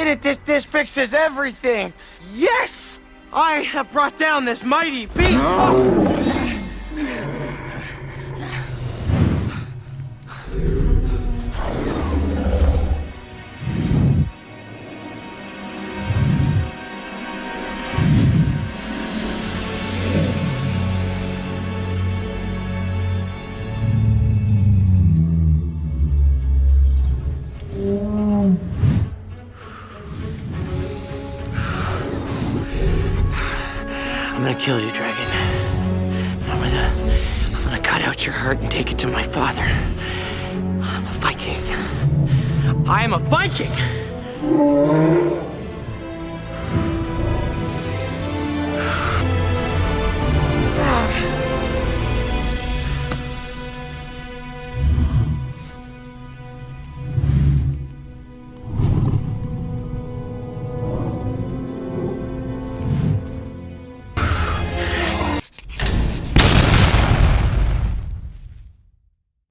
did it! This fixes everything! Yes! I have brought down this mighty beast! I'm gonna kill you, dragon. I'm gonna cut out your heart and take it to my father. I'm a Viking. I am a Viking!